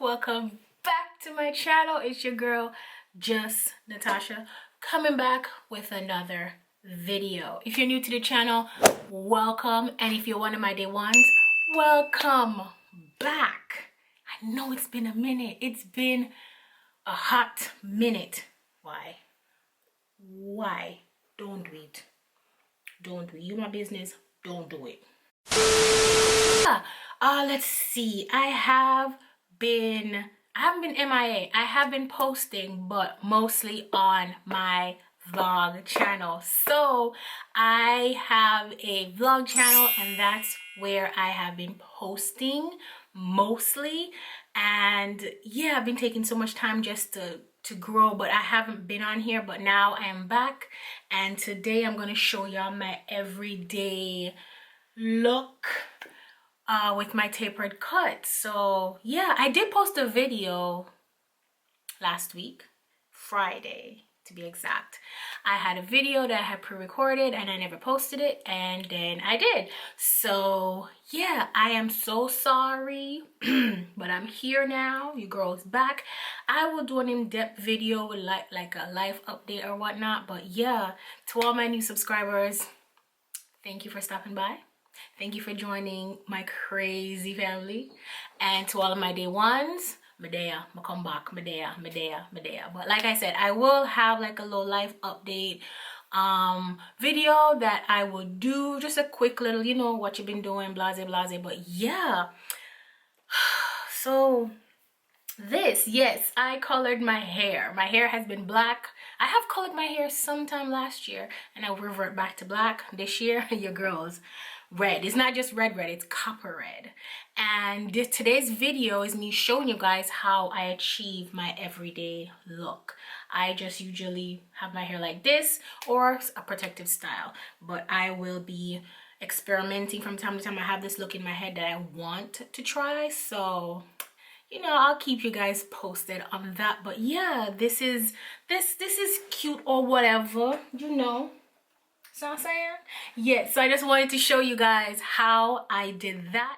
welcome back to my channel. It's your girl Just Natasha coming back with another video. If you're new to the channel, welcome, and if you're one of my day ones, welcome back. I know it's been a minute. It's been a hot minute. Why don't do it? You my business, don't do it. Let's see. I haven't been MIA. I have been posting, but mostly on my vlog channel. So I have a vlog channel, and that's where I have been posting mostly. And yeah, I've been taking so much time just to grow, but I haven't been on here. But now I am back, and today I'm going to show y'all my everyday look with my tapered cut. So yeah, I did post a video last week, Friday to be exact. I had a video that I had pre-recorded and I never posted it, and then I did. So yeah, I am so sorry, but I'm here now. Your girl's back. I will do an in-depth video with like a life update or whatnot. But yeah, to all my new subscribers, thank you for stopping by. Thank you for joining my crazy family. And to all of my day ones, Medea, I come back, Medea. But like I said, I will have like a little life update video that I will do, just a quick little, you know, what you've been doing, blase. But yeah, so yes, I colored my hair. My hair has been black. I have colored my hair sometime last year, and I revert back to black this year. Your girl's red. It's not just red, it's copper red. And today's video is me showing you guys how I achieve my everyday look. I just usually have my hair like this or a protective style, but I will be experimenting from time to time. I have this look in my head that I want to try, so you know, I'll keep you guys posted on that. But yeah, this is cute or whatever, you know. So I'm saying, yeah, so I just wanted to show you guys how I did that.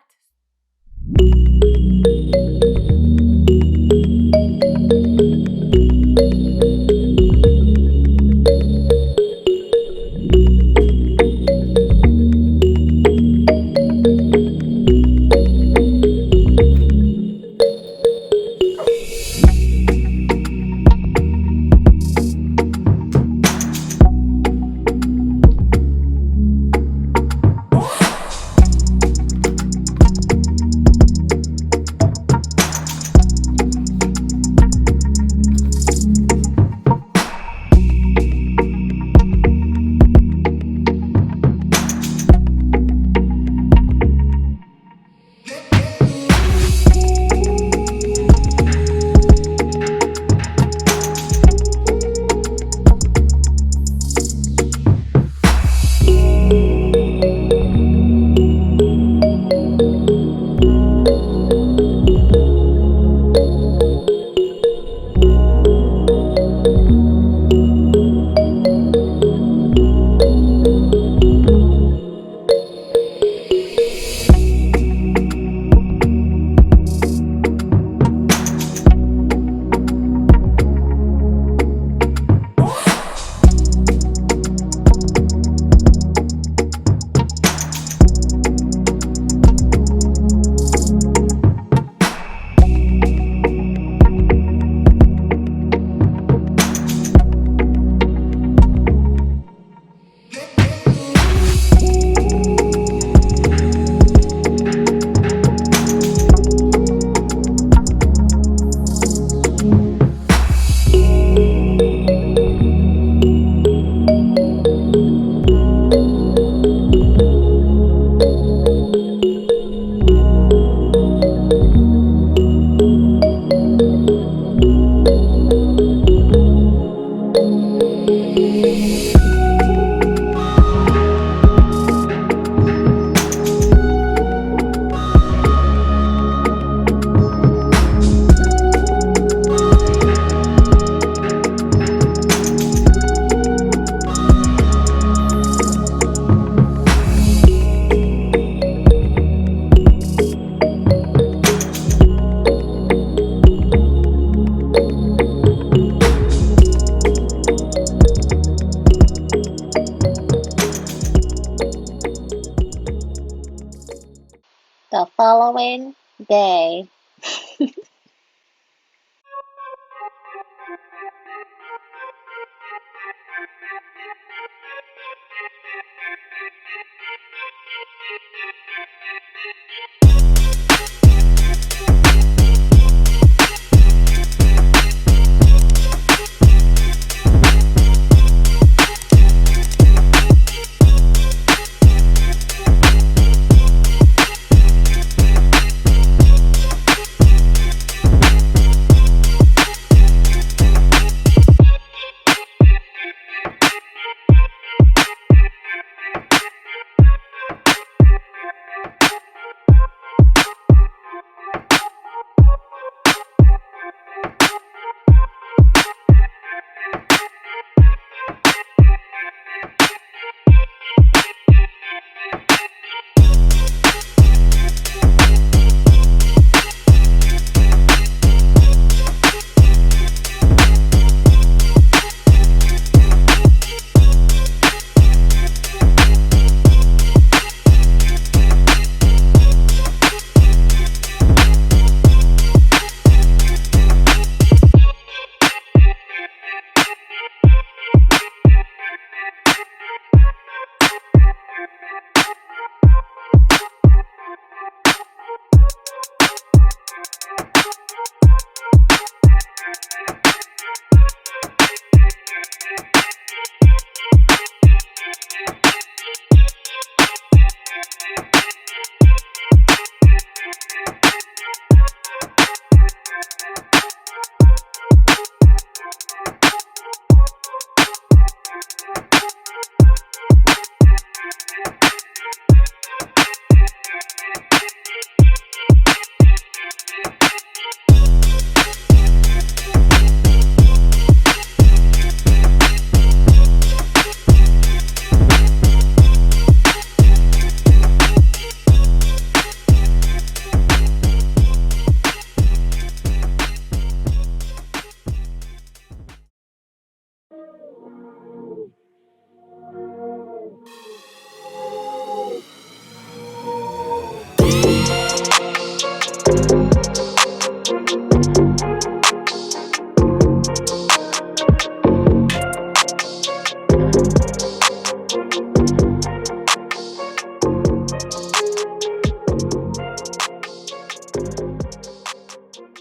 The following day.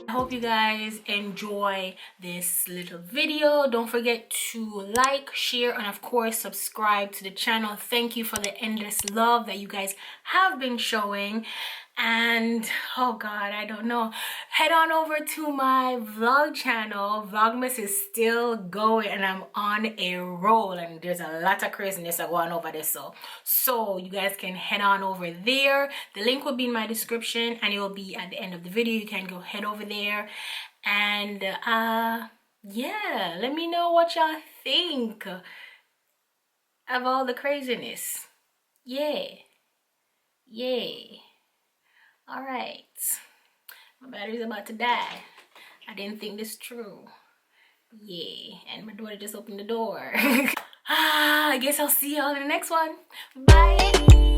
I hope you guys enjoy this little video. Don't forget to like, share, and of course subscribe to the channel. Thank you for the endless love that you guys have been showing. And oh god, I don't know, head on over to my vlog channel. Vlogmas is still going and I'm on a roll, and there's a lot of craziness going over there, so you guys can head on over there. The link will be in my description and it will be at the end of the video. You can go head over there and yeah, let me know what y'all think of all the craziness. Yeah. All right, my battery's about to die. I didn't think this through. Yeah, and my daughter just opened the door. I guess I'll see y'all in the next one. Bye.